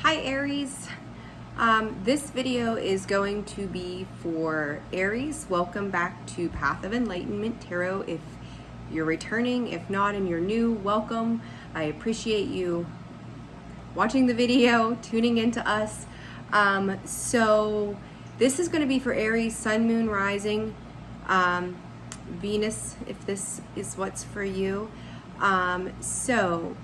Hi Aries. This video is going to be for Aries. Welcome back to Path of Enlightenment Tarot. If you're returning, if not and you're new, welcome. I appreciate you watching the video, tuning into us. So this is going to be for Aries, Sun, Moon, Rising, Venus, if this is what's for you. So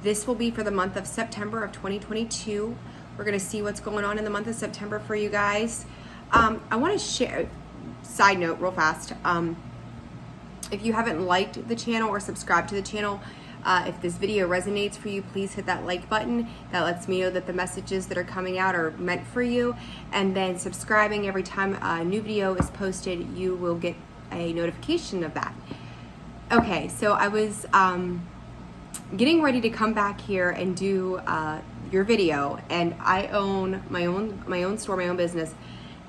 this will be for the month of September of 2022. We're going to see what's going on in the month of September for you guys. I want to share, side note real fast, if you haven't liked the channel or subscribed to the channel, if this video resonates for you, please hit that like button. That lets me know that the messages that are coming out are meant for you. And then subscribing every time a new video is posted, you will get a notification of that. Okay, so I was getting ready to come back here and do your video, and I own my own store, my own business,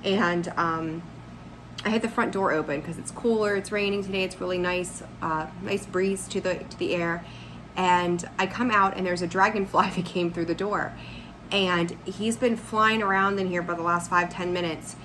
and I had the front door open because it's cooler. It's raining today. It's really nice, nice breeze to the air, and I come out and there's a dragonfly that came through the door, and he's been flying around in here for the last 5-10 minutes.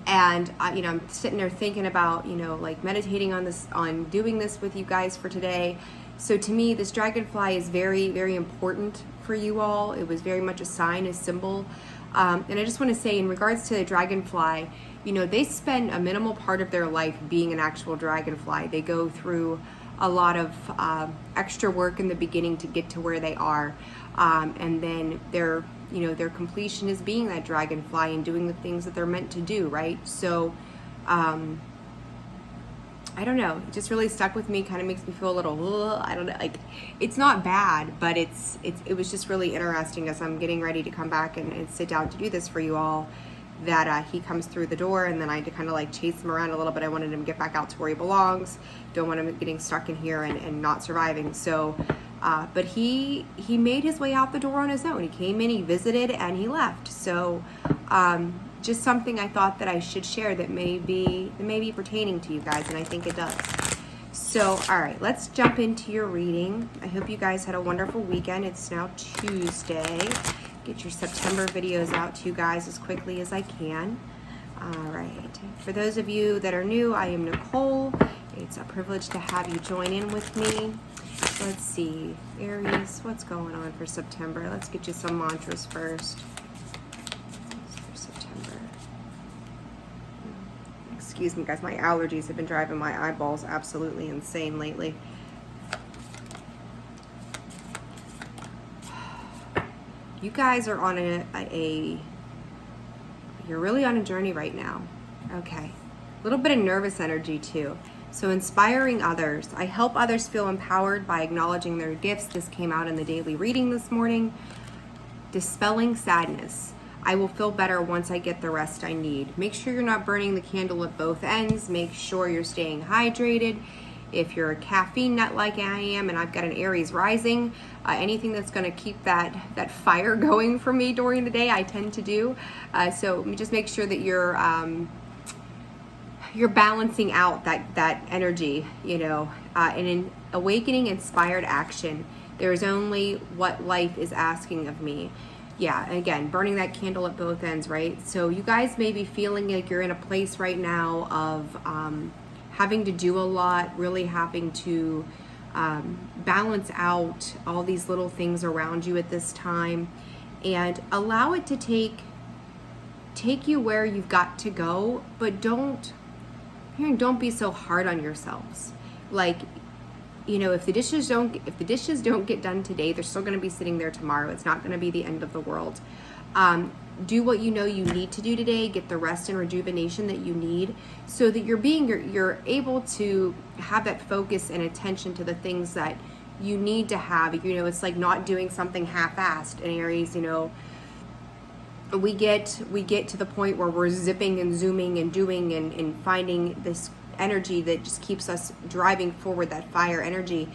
And I'm sitting there thinking about, like meditating on this, on doing this with you guys for today. So to me, this dragonfly is very, very important for you all. It was very much a sign, a symbol. And I just want to say, in regards to the dragonfly, they spend a minimal part of their life being an actual dragonfly. They go through a lot of extra work in the beginning to get to where they are. And then their completion is being that dragonfly and doing the things that they're meant to do, right? So, I don't know, it just really stuck with me, kind of makes me feel a little, I don't know, like, it's not bad, but it was just really interesting as I'm getting ready to come back and sit down to do this for you all, that he comes through the door, and then I had to kind of like chase him around a little bit. I wanted him to get back out to where he belongs. Don't want him getting stuck in here and not surviving. So, but he made his way out the door on his own. He came in, he visited, and he left. So, just something I thought that I should share that may be pertaining to you guys, and I think it does. So, all right, let's jump into your reading. I hope you guys had a wonderful weekend. It's now Tuesday. Get your September videos out to you guys as quickly as I can. All right, for those of you that are new, I am Nicole. It's a privilege to have you join in with me. Let's see, Aries, what's going on for September? Let's get you some mantras first. For September. Excuse me, guys, my allergies have been driving my eyeballs absolutely insane lately. You guys are on you're really on a journey right now. Okay. A little bit of nervous energy too. So inspiring others. I help others feel empowered by acknowledging their gifts. This came out in the daily reading this morning. Dispelling sadness. I will feel better once I get the rest I need. Make sure you're not burning the candle at both ends. Make sure you're staying hydrated. If you're a caffeine nut like I am, and I've got an Aries rising, anything that's going to keep that fire going for me during the day, I tend to do. So just make sure that you're balancing out that energy, and in awakening inspired action. There is only what life is asking of me. Yeah, and again, burning that candle at both ends, right? So you guys may be feeling like you're in a place right now of having to do a lot, really having to balance out all these little things around you at this time, and allow it to take you where you've got to go, but don't be so hard on yourselves. Like, if the dishes don't get done today, they're still going to be sitting there tomorrow. It's not going to be the end of the world. Do what you need to do today. Get the rest and rejuvenation that you need, so that you're able to have that focus and attention to the things that you need to have. It's like not doing something half-assed. In Aries, we get to the point where we're zipping and zooming and doing and finding this energy that just keeps us driving forward, that fire energy.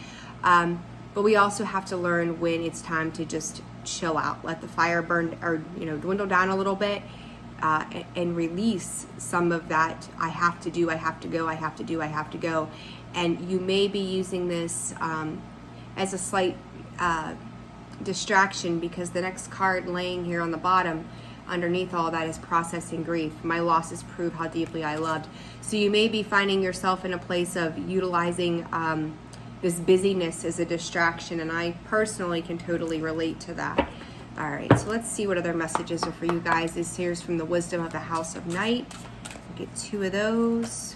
But we also have to learn when it's time to just chill out, let the fire burn or dwindle down a little bit, and release some of that I have to do, I have to go, I have to do, I have to go. And you may be using this as a slight distraction, because the next card laying here on the bottom underneath all that is processing grief. My losses prove how deeply I loved. So you may be finding yourself in a place of utilizing this busyness as a distraction, and I personally can totally relate to that. All right, so let's see what other messages are for you guys. This here's from the Wisdom of the House of Night. We'll get 2 of those,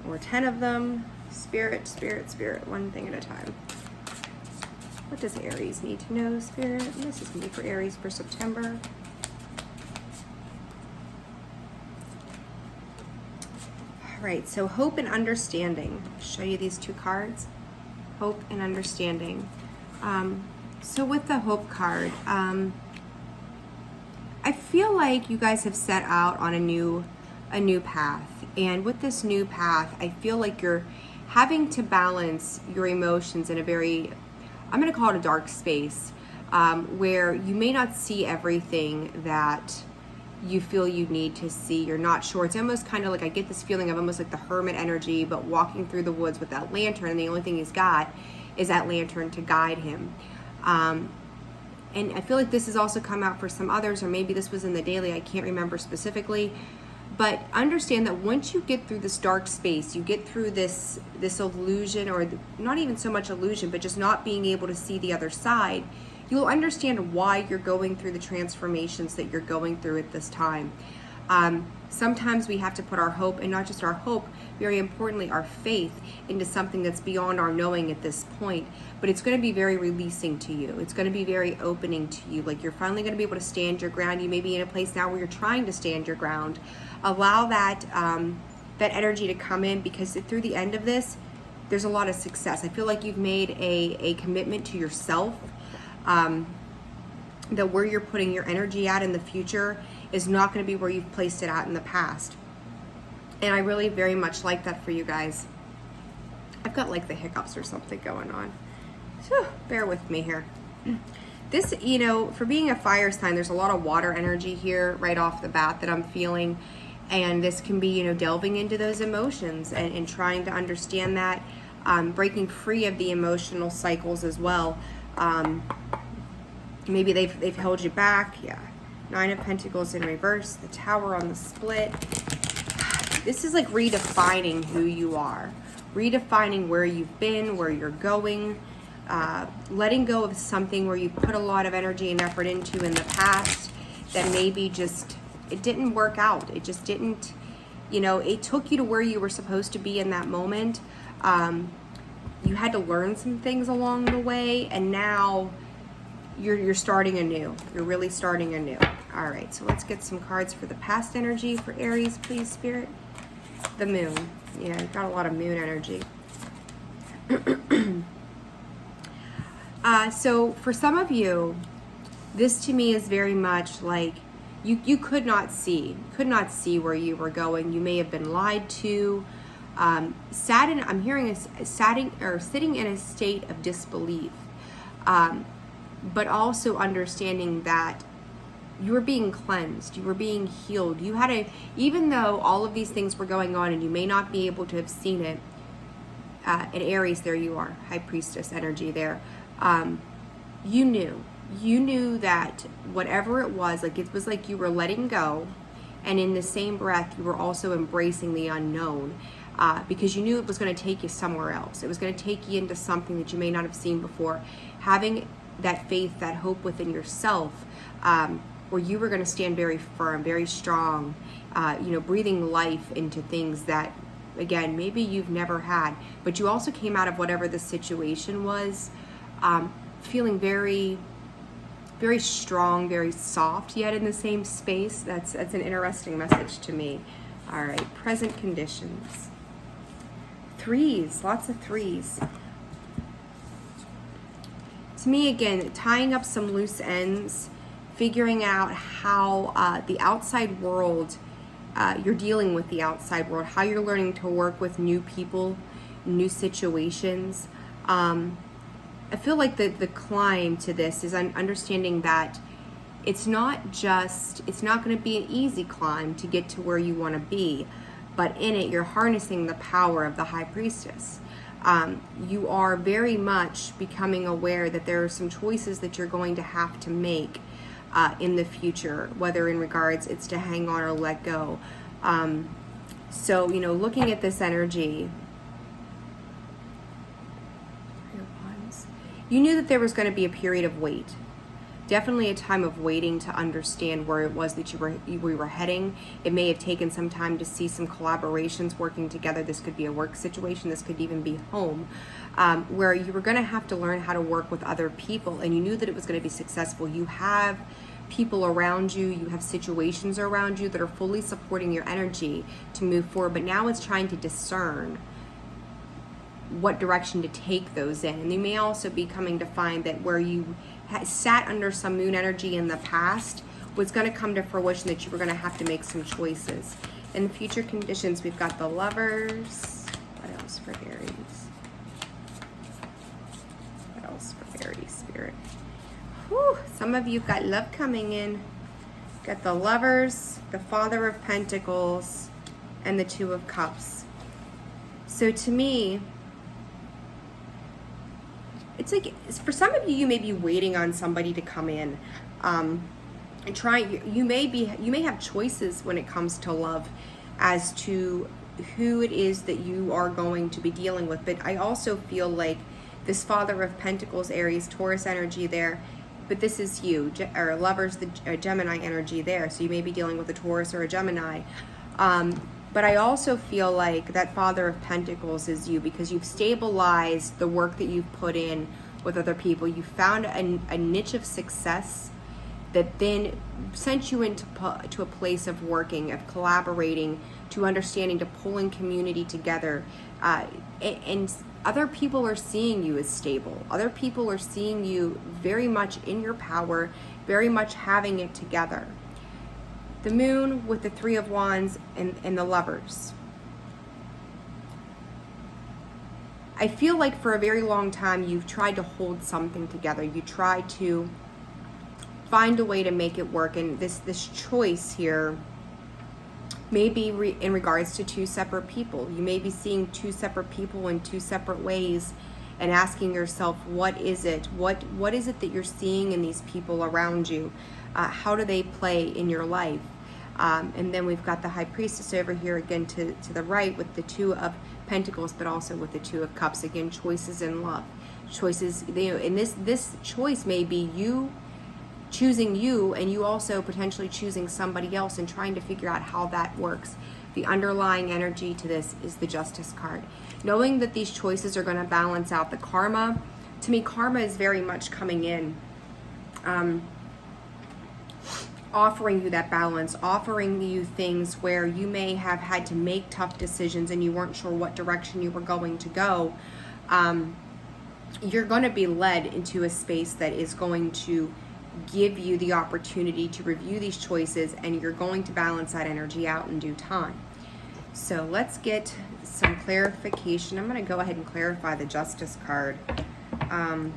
or 10 of them. Spirit, Spirit, Spirit, one thing at a time. What does Aries need to know, Spirit? This is going to be for Aries for September. All right, so hope and understanding. I'll show you these 2 cards. Hope and understanding. So with the hope card, I feel like you guys have set out on a new path. And with this new path, I feel like you're having to balance your emotions in a very, I'm going to call it a dark space, where you may not see everything that you feel you need to see. You're not sure. It's almost kind of like, I get this feeling of almost like the hermit energy, but walking through the woods with that lantern, and the only thing he's got is that lantern to guide him. And I feel like this has also come out for some others, or maybe this was in the daily, I can't remember specifically. But understand that once you get through this dark space, you get through this illusion, or not even so much illusion, but just not being able to see the other side, you'll understand why you're going through the transformations that you're going through at this time. Sometimes we have to put our hope, and not just our hope, very importantly, our faith, into something that's beyond our knowing at this point. But it's going to be very releasing to you. It's going to be very opening to you. Like, you're finally going to be able to stand your ground. You may be in a place now where you're trying to stand your ground. Allow that that energy to come in, because through the end of this, there's a lot of success. I feel like you've made a commitment to yourself, that where you're putting your energy at in the future is not going to be where you've placed it at in the past. And I really very much like that for you guys. I've got like the hiccups or something going on. So bear with me here. This, you know, for being a fire sign, there's a lot of water energy here right off the bat that I'm feeling. And this can be, you know, delving into those emotions and trying to understand that, breaking free of the emotional cycles as well. Maybe they've held you back. Yeah. 9 of Pentacles in reverse, the Tower on the split. This is like redefining who you are, redefining where you've been, where you're going, letting go of something where you've put a lot of energy and effort into in the past that maybe just, it didn't work out. It just didn't, you know, it took you to where you were supposed to be in that moment. You had to learn some things along the way, and now you're starting anew. You're really starting anew. All right, so let's get some cards for the past energy for Aries, please, Spirit. The Moon. Yeah, you've got a lot of Moon energy. So for some of you, this to me is very much like you could not see where you were going. You may have been lied to. I'm hearing sitting in a state of disbelief. But also understanding that you were being cleansed, you were being healed. You had even though all of these things were going on and you may not be able to have seen it, in Aries, there you are, High Priestess energy there. You knew that whatever it was like you were letting go, and in the same breath, you were also embracing the unknown. Because you knew it was going to take you somewhere else. It was going to take you into something that you may not have seen before. Having that faith, that hope within yourself, where you were going to stand very firm, very strong, breathing life into things that, again, maybe you've never had. But you also came out of whatever the situation was, feeling very, very strong, very soft, yet in the same space. That's an interesting message to me. All right, present conditions. 3s, lots of 3s. To me, again, tying up some loose ends, figuring out how the outside world, you're dealing with the outside world, how you're learning to work with new people, new situations. I feel like the climb to this is understanding that it's not going to be an easy climb to get to where you want to be, but in it, you're harnessing the power of the High Priestess. You are very much becoming aware that there are some choices that you're going to have to make in the future, whether in regards it's to hang on or let go. So, looking at this energy, you knew that there was going to be a period of wait. Definitely a time of waiting to understand where it was that we were heading. It may have taken some time to see some collaborations working together. This could be a work situation. This could even be home, where you were going to have to learn how to work with other people, and you knew that it was going to be successful. You have people around you, you have situations around you that are fully supporting your energy to move forward, but now it's trying to discern what direction to take those in. And you may also be coming to find that where you sat under some moon energy in the past was going to come to fruition, that you were going to have to make some choices. In the future conditions, we've got the Lovers. What else for Aries? What else for Aries, Spirit? Whew, some of you've got love coming in. Got the Lovers, the Father of Pentacles, and the Two of Cups. So to me, it's like, for some of you, you may be waiting on somebody to come in, and you may have choices when it comes to love as to who it is that you are going to be dealing with. But I also feel like this Father of Pentacles, Aries, Taurus energy there, but this is you, or Lovers, the Gemini energy there. So you may be dealing with a Taurus or a Gemini. But I also feel like that Father of Pentacles is you, because you've stabilized the work that you've put in with other people. You found a niche of success that then sent you into to a place of working, of collaborating, to understanding, to pulling community together. And other people are seeing you as stable. Other people are seeing you very much in your power, very much having it together. The Moon with the Three of Wands and the Lovers. I feel like for a very long time you've tried to hold something together. You tried to find a way to make it work, and this choice here may be in regards to two separate people. You may be seeing two separate people in two separate ways and asking yourself, what is it? What is it that you're seeing in these people around you? How do they play in your life? And then we've got the High Priestess over here again to the right with the Two of Pentacles, but also with the Two of Cups. Again, choices in love. Choices, and this choice may be you choosing you, and you also potentially choosing somebody else and trying to figure out how that works. The underlying energy to this is the Justice card. Knowing that these choices are going to balance out the karma. To me, karma is very much coming in, offering you that balance, offering you things where you may have had to make tough decisions and you weren't sure what direction you were going to go. You're going to be led into a space that is going to give you the opportunity to review these choices, and you're going to balance that energy out in due time. So let's get some clarification. I'm going to go ahead and clarify the Justice card. I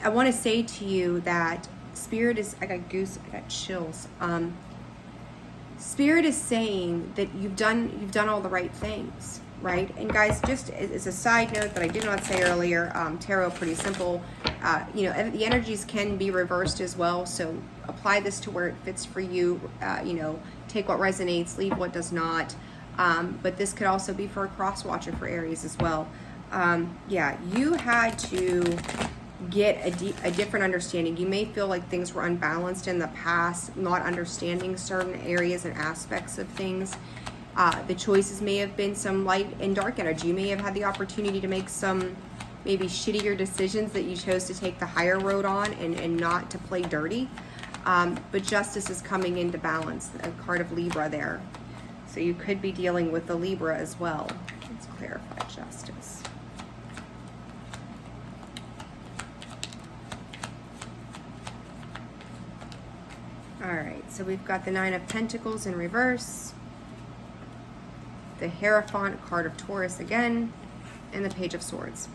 want to say to you that Spirit is, I got chills. Spirit is saying that you've done all the right things, right? And guys, just as a side note that I did not say earlier, tarot, pretty simple. The energies can be reversed as well, so apply this to where it fits for you. Take what resonates, leave what does not. But this could also be for a cross watcher for Aries as well. You had to get a different understanding. You may feel like things were unbalanced in the past, not understanding certain areas and aspects of things. The choices may have been some light and dark energy. You may have had the opportunity to make some maybe shittier decisions that you chose to take the higher road on and not to play dirty. But justice is coming into balance, a card of Libra there. So you could be dealing with the Libra as well. Let's clarify justice. All right, so we've got the Nine of Pentacles in reverse, the Hierophant, card of Taurus again, and the Page of Swords.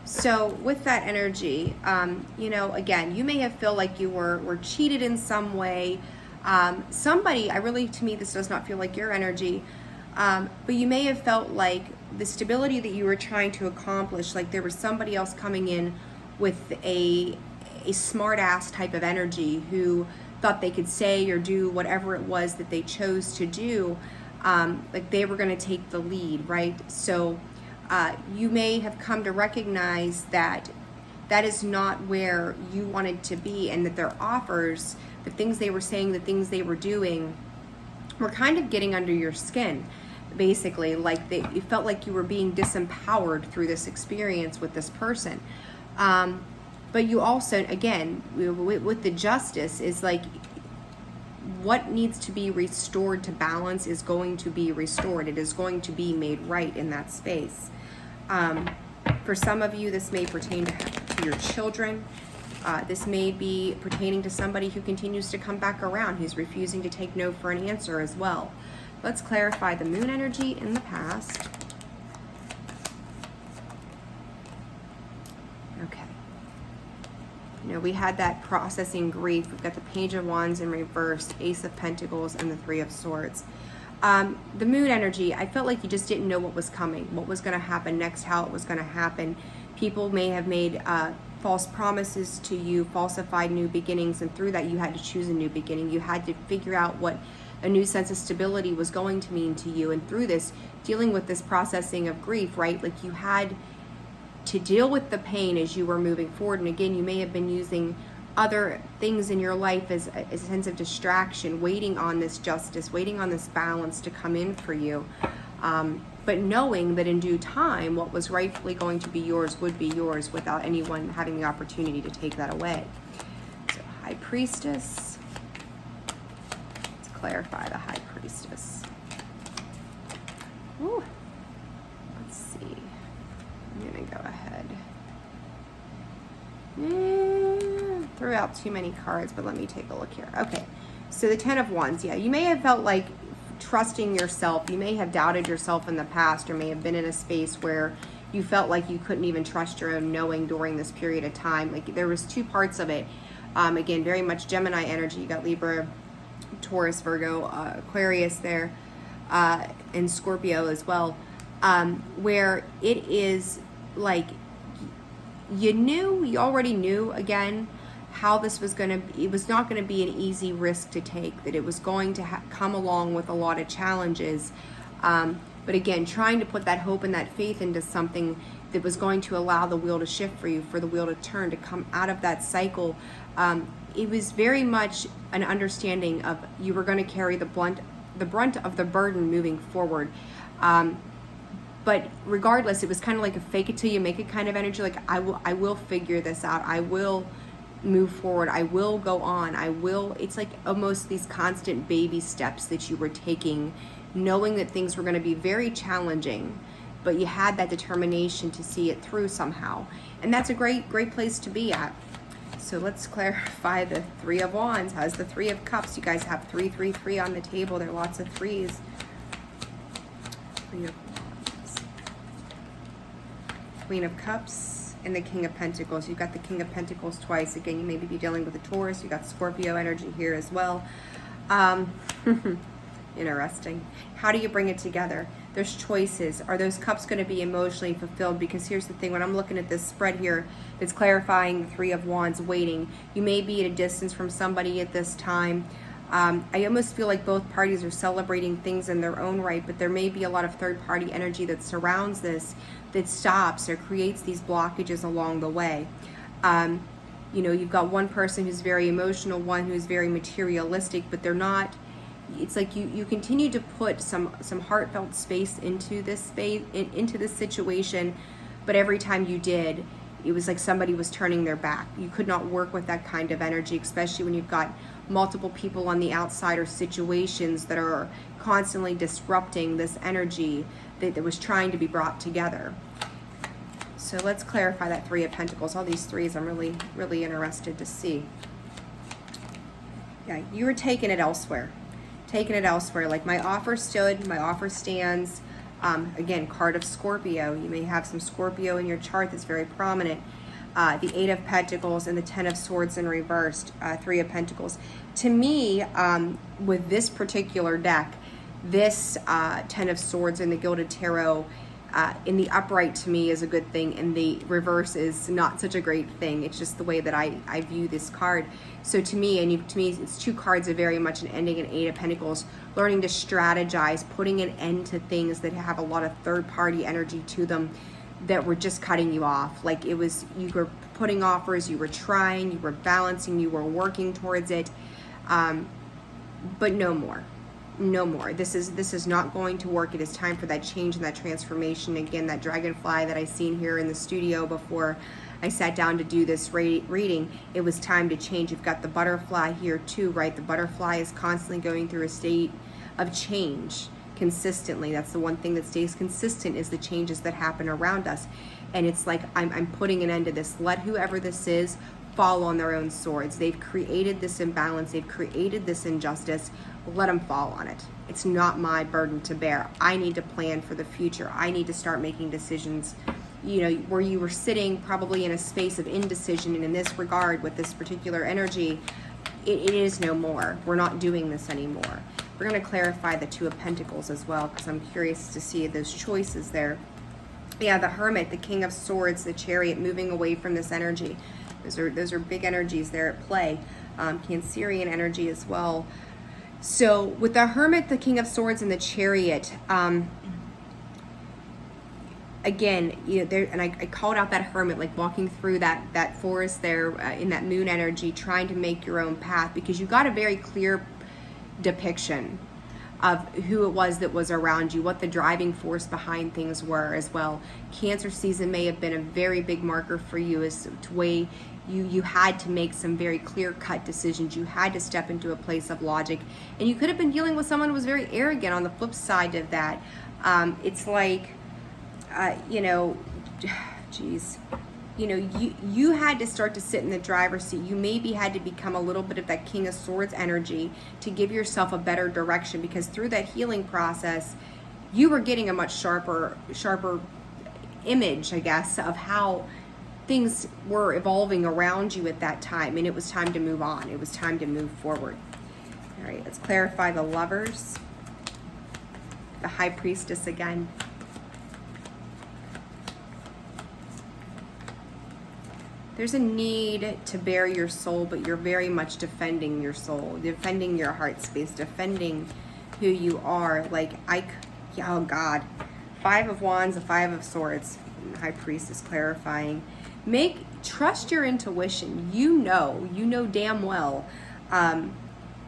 So with that energy, again, you may have felt like you were cheated in some way. To me, this does not feel like your energy, but you may have felt like the stability that you were trying to accomplish, like there was somebody else coming in with a smart ass type of energy who thought they could say or do whatever it was that they chose to do, like they were going to take the lead, right? So you may have come to recognize that that is not where you wanted to be, and that their offers, the things they were saying, the things they were doing, were kind of getting under your skin, basically. Like you felt like you were being disempowered through this experience with this person. But you also, again, with the justice, is like what needs to be restored to balance is going to be restored. It is going to be made right in that space. For some of you, this may pertain to your children. This may be pertaining to somebody who continues to come back around, who's refusing to take no for an answer as well. Let's clarify the moon energy in the past. Okay. You know, we had that processing grief. We've got the Page of Wands in reverse, Ace of Pentacles, and the Three of Swords. The moon energy, I felt like you just didn't know what was coming, what was going to happen next, how it was going to happen. People may have made false promises to you, falsified new beginnings, and through that you had to choose a new beginning. You had to figure out what a new sense of stability was going to mean to you. And through this, dealing with this processing of grief, right? Like you had to deal with the pain as you were moving forward. And again, you may have been using other things in your life as a sense of distraction, waiting on this justice, waiting on this balance to come in for you. But knowing that in due time, what was rightfully going to be yours would be yours without anyone having the opportunity to take that away. So High Priestess. Let's clarify the High Priestess. Ooh. Let's see. I'm going to go ahead. Threw out too many cards, but let me take a look here. Okay, so the Ten of Wands. Yeah, you may have felt like trusting yourself. You may have doubted yourself in the past, or may have been in a space where you felt like you couldn't even trust your own knowing during this period of time. Like there was two parts of it. Again, very much Gemini energy. You got Libra, Taurus, Virgo, Aquarius there, and Scorpio as well, where it is like you already knew, again, how this was going to be. It was not going to be an easy risk to take, that it was going to come along with a lot of challenges. But again, trying to put that hope and that faith into something that was going to allow the wheel to shift for you, for the wheel to turn, to come out of that cycle. It was very much an understanding of you were going to carry the brunt of the burden moving forward. But regardless, it was kind of like a fake it till you make it kind of energy. Like I will figure this out. I will move forward. I will go on. It's like almost these constant baby steps that you were taking, knowing that things were going to be very challenging, but you had that determination to see it through somehow. And that's a great place to be at. So let's clarify the Three of Wands. How's the Three of Cups? You guys have 3, 3, 3 on the table. There are lots of threes. Three of Wands. Queen of Cups. And the King of Pentacles. You've got the King of Pentacles twice. Again, you may be dealing with a Taurus. You got Scorpio energy here as well. Interesting. How do you bring it together? There's choices. Are those cups going to be emotionally fulfilled? Because here's the thing, when I'm looking at this spread here, it's clarifying the Three of Wands, waiting. You may be at a distance from somebody at this time. I almost feel like both parties are celebrating things in their own right, but there may be a lot of third-party energy that surrounds this, that stops or creates these blockages along the way. You know, you've got one person who's very emotional, one who's very materialistic, but they're not. It's like you continue to put some heartfelt space into this into this situation, but every time you did, it was like somebody was turning their back. You could not work with that kind of energy, especially when you've got multiple people on the outside or situations that are constantly disrupting this energy that was trying to be brought together. So let's clarify that Three of Pentacles. All these threes I'm really interested to see. Yeah, you were taking it elsewhere. Like my offer stood, my offer stands. Again, card of Scorpio. You may have some Scorpio in your chart that's very prominent. The Eight of Pentacles and the Ten of Swords in reversed, Three of Pentacles. To me, with this particular deck, this Ten of Swords and the Gilded Tarot in the upright to me is a good thing, and the reverse is not such a great thing. It's just the way that I view this card. So to me, to me, it's two cards of very much an ending, an Eight of Pentacles, learning to strategize, putting an end to things that have a lot of third-party energy to them that were just cutting you off. Like it was, you were putting offers, you were trying, you were balancing, you were working towards it, but no more. No more. This is not going to work. It is time for that change and that transformation. Again, that dragonfly that I seen here in the studio before I sat down to do this reading, it was time to change. You've got the butterfly here too, right? The butterfly is constantly going through a state of change consistently. That's the one thing that stays consistent, is the changes that happen around us. And it's like, I'm putting an end to this. Let whoever this is fall on their own swords. They've created this imbalance. They've created this injustice. Let them fall on it. It's not my burden to bear. I need to plan for the future. I need to start making decisions. You know, where you were sitting probably in a space of indecision, and in this regard with this particular energy, it is no more. We're not doing this anymore. We're going to clarify the Two of Pentacles as well, because I'm curious to see those choices there. Yeah, the Hermit, the King of Swords, the Chariot, moving away from this energy. Those are big energies there at play. Cancerian energy as well. So with the Hermit, the King of Swords, and the Chariot, again, you know, there, and I called out that Hermit, like walking through that forest there in that moon energy, trying to make your own path, because you got a very clear depiction of who it was that was around you, what the driving force behind things were as well. Cancer season may have been a very big marker for you as to way you had to make some very clear-cut decisions. You had to step into a place of logic, and you could have been dealing with someone who was very arrogant on the flip side of that. It's like, you know, geez, you know, you had to start to sit in the driver's seat. You maybe had to become a little bit of that King of Swords energy to give yourself a better direction, because through that healing process, you were getting a much sharper image, I guess, of how things were evolving around you at that time, and it was time to move on. It was time to move forward. All right, let's clarify the Lovers, the High Priestess again. There's a need to bare your soul, but you're very much defending your soul, defending your heart space, defending who you are. Like, oh God. Five of Wands, the Five of Swords, High Priestess clarifying. Trust your intuition. You know damn well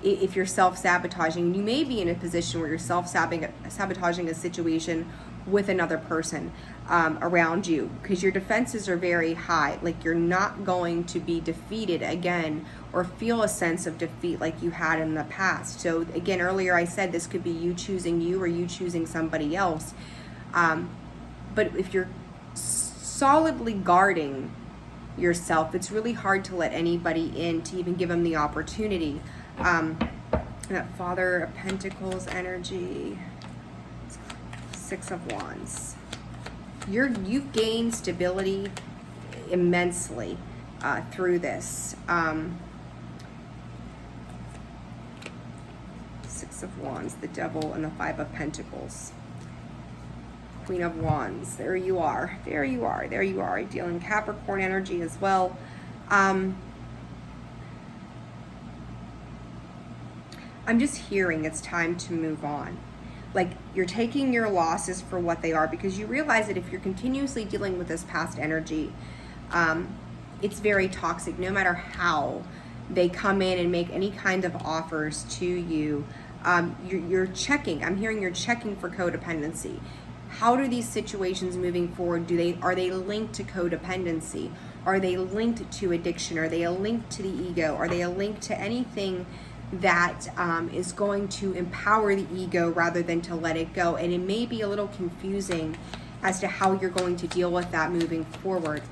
if you're self-sabotaging. You may be in a position where you're self-sabotaging a situation with another person around you, because your defenses are very high. Like, you're not going to be defeated again or feel a sense of defeat like you had in the past. So again, earlier I said this could be you choosing you or you choosing somebody else. But if you're solidly guarding yourself, it's really hard to let anybody in, to even give them the opportunity. That Father of Pentacles energy, Six of Wands. You've gained stability immensely through this. Six of Wands, the Devil, and the Five of Pentacles. Queen of Wands. There you are. There you are. There you are. I deal in Capricorn energy as well. I'm just hearing it's time to move on. Like, you're taking your losses for what they are, because you realize that if you're continuously dealing with this past energy, it's very toxic. No matter how they come in and make any kind of offers to you, you're checking. I'm hearing you're checking for codependency. How do these situations moving forward, are they linked to codependency? Are they linked to addiction? Are they a link to the ego? Are they a link to anything that is going to empower the ego rather than to let it go? And it may be a little confusing as to how you're going to deal with that moving forward.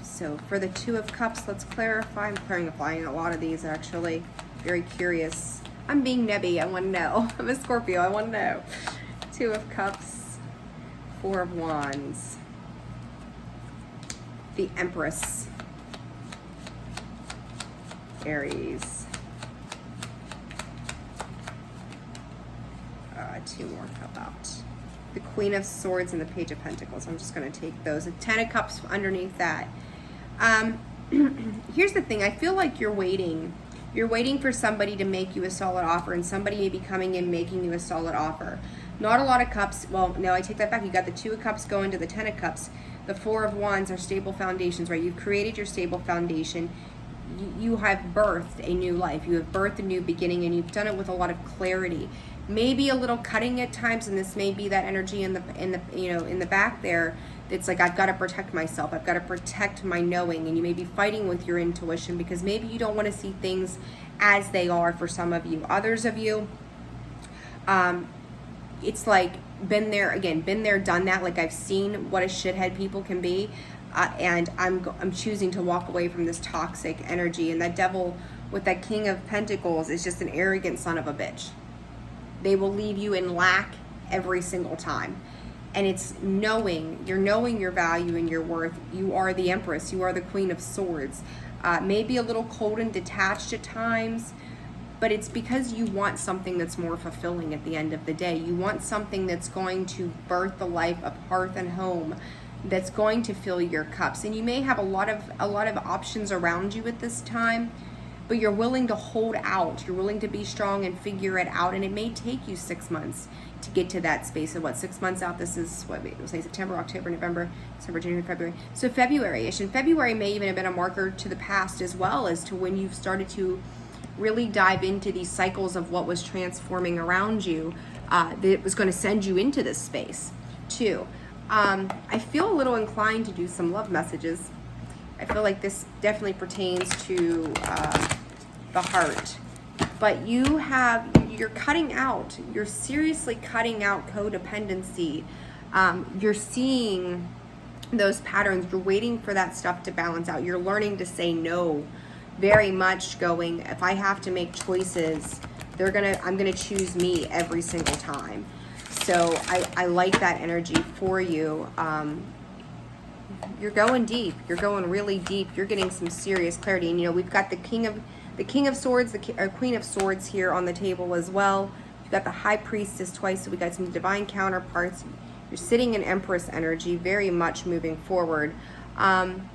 So for the Two of Cups, let's clarify. I'm clarifying a lot of these, actually. Very curious. I'm being nebby. I want to know. I'm a Scorpio. I want to know. Two of Cups, Four of Wands, the Empress, Aries. Two more, how about the Queen of Swords, and the Page of Pentacles. I'm just going to take those. The Ten of Cups underneath that. Here's the thing. I feel like you're waiting. You're waiting for somebody to make you a solid offer, and somebody may be coming in making you a solid offer. Not a lot of cups. Well, no, I take that back. You got the Two of Cups going to the Ten of Cups. The Four of Wands are stable foundations, right? You've created your stable foundation. You have birthed a new life. You have birthed a new beginning, and you've done it with a lot of clarity. Maybe a little cutting at times, and this may be that energy in the back there. It's like, I've got to protect myself. I've got to protect my knowing. And you may be fighting with your intuition because maybe you don't want to see things as they are for some of you. Others of you, it's like been there, done that. Like, I've seen what a shithead people can be. And I'm choosing to walk away from this toxic energy. And that devil with that King of Pentacles is just an arrogant son of a bitch. They will leave you in lack every single time. And it's knowing your value and your worth. You are the Empress. You are the Queen of Swords. Maybe a little cold and detached at times, but it's because you want something that's more fulfilling at the end of the day. You want something that's going to birth the life of hearth and home, that's going to fill your cups. And you may have a lot of options around you at this time, but you're willing to hold out. You're willing to be strong and figure it out. And it may take you 6 months to get to that space of 6 months out. This is we'll say September, October, November, December, January, February. So February-ish. And February may even have been a marker to the past as well, as to when you've started to really dive into these cycles of what was transforming around you, that was going to send you into this space too. I feel a little inclined to do some love messages. I feel like this definitely pertains to the heart. But you're cutting out, you're seriously cutting out codependency. You're seeing those patterns. You're waiting for that stuff to balance out. You're learning to say no, very much going, if I have to make choices, I'm gonna choose me every single time. So I like that energy for you. You're going deep. You're going really deep. You're getting some serious clarity. And we've got the King of Swords, or Queen of Swords here on the table as well. We've got the High Priestess twice, so we got some divine counterparts. You're sitting in Empress energy, very much moving forward. And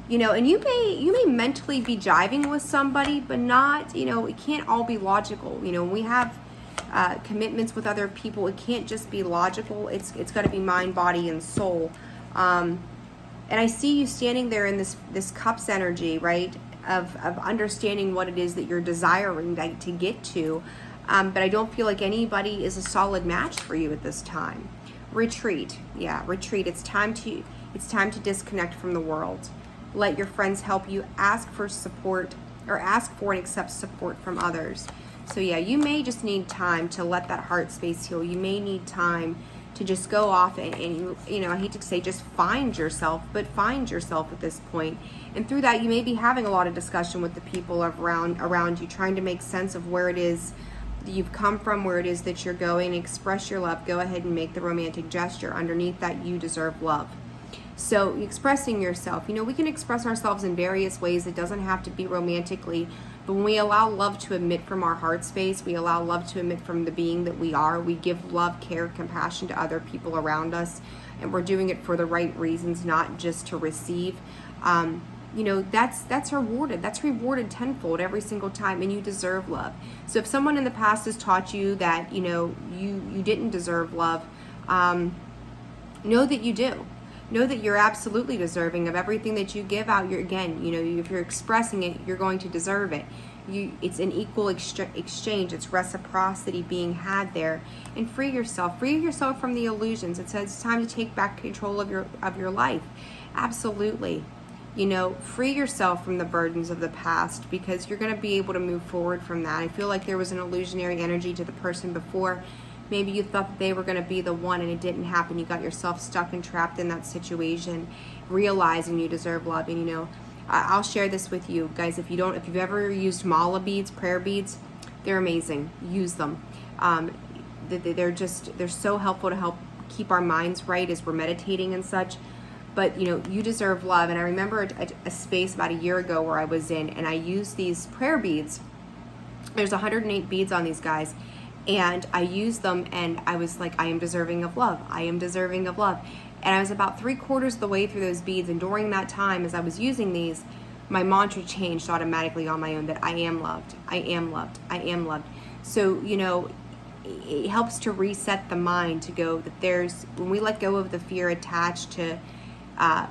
you may mentally be jiving with somebody, but not, it can't all be logical. When we have commitments with other people, it can't just be logical. It's got to be mind, body, and soul. And I see you standing there in this cups energy, right? Of understanding what it is that you're desiring to get to. But I don't feel like anybody is a solid match for you at this time. Retreat. Yeah, retreat. It's time to disconnect from the world. Let your friends help you. Ask for support, or ask for and accept support from others. So yeah, you may just need time to let that heart space heal. You may need time to just go off and I hate to say just find yourself, but find yourself at this point. And through that, you may be having a lot of discussion with the people around you, trying to make sense of where it is that you've come from, where it is that you're going. Express your love. Go ahead and make the romantic gesture. Underneath that, you deserve love. So expressing yourself, we can express ourselves in various ways. It doesn't have to be romantically, but when we allow love to emit from our heart space, we allow love to emit from the being that we are. We give love, care, compassion to other people around us, and we're doing it for the right reasons, not just to receive. That's rewarded. That's rewarded tenfold every single time, and you deserve love. So if someone in the past has taught you that, you didn't deserve love, know that you do. Know that you're absolutely deserving of everything that you give out. If you're expressing it, you're going to deserve it. It's an equal exchange. It's reciprocity being had there. And free yourself. Free yourself from the illusions. It says it's time to take back control of your life. Absolutely. Free yourself from the burdens of the past, because you're going to be able to move forward from that. I feel like there was an illusionary energy to the person before. Maybe you thought that they were going to be the one, and it didn't happen. You got yourself stuck and trapped in that situation, realizing you deserve love. And I'll share this with you guys. If you've ever used mala beads, prayer beads, they're amazing. Use them. They're so helpful to help keep our minds right as we're meditating and such. But you deserve love. And I remember a space about a year ago where I was in, and I used these prayer beads. There's 108 beads on these guys. And I used them and I was like, I am deserving of love. I am deserving of love. And I was about 3/4 of the way through those beads. And during that time, as I was using these, my mantra changed automatically on my own that I am loved. I am loved. I am loved. So, you know, it helps to reset the mind to go that there's, when we let go of the fear attached to,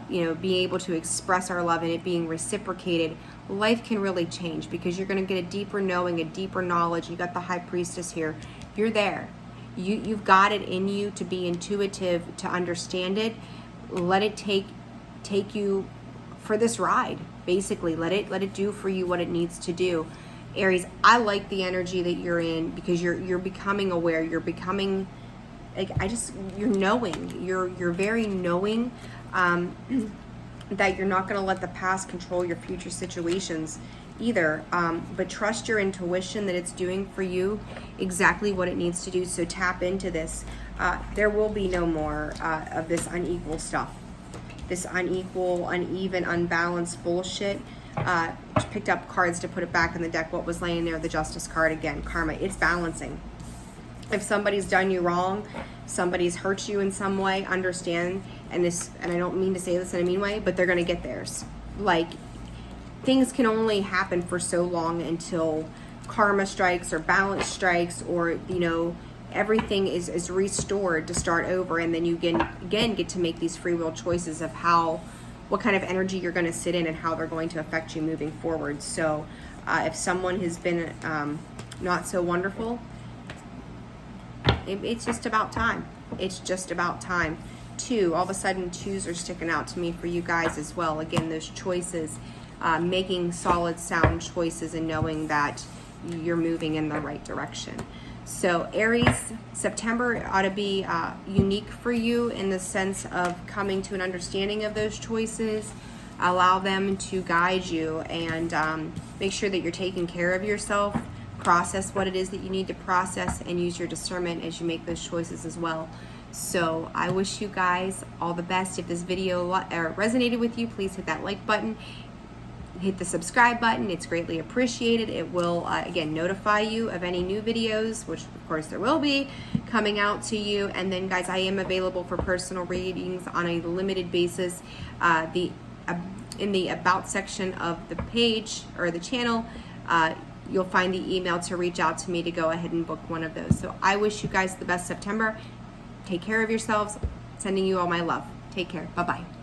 you know, being able to express our love and it being reciprocated, life can really change because you're going to get a deeper knowing, a deeper knowledge. You got the High Priestess here. You're there. You've got it in you to be intuitive, to understand it. Let it take you for this ride. Basically, let it do for you what it needs to do. Aries, I like the energy that you're in because you're becoming aware. You're becoming, like, you're knowing. You're very knowing that you're not going to let the past control your future situations either. But trust your intuition that it's doing for you exactly what it needs to do. So tap into this. There will be no more of this unequal stuff. This unequal, uneven, unbalanced bullshit. Picked up cards to put it back in the deck. What was laying there? The Justice card again. Karma. It's balancing. If somebody's done you wrong, somebody's hurt you in some way, understand, and I don't mean to say this in a mean way, but they're going to get theirs. Like, things can only happen for so long until karma strikes or balance strikes, or, you know, everything is restored to start over, and then you again get to make these free will choices of what kind of energy you're going to sit in and how they're going to affect you moving forward. So if someone has been not so wonderful, it's just about time. It's just about time. All of a sudden, 2s are sticking out to me for you guys as well. Again, those choices, making solid, sound choices and knowing that you're moving in the right direction. So Aries, September ought to be unique for you in the sense of coming to an understanding of those choices. Allow them to guide you, and make sure that you're taking care of yourself. Process what it is that you need to process, and use your discernment as you make those choices as well. So I wish you guys all the best. If this video resonated with you, please hit that like button. Hit the subscribe button. It's greatly appreciated. It will, again, notify you of any new videos, which of course there will be, coming out to you. And then, guys, I am available for personal readings on a limited basis. In the About section of the page or the channel, you'll find the email to reach out to me to go ahead and book one of those. So I wish you guys the best September. Take care of yourselves. Sending you all my love. Take care. Bye-bye.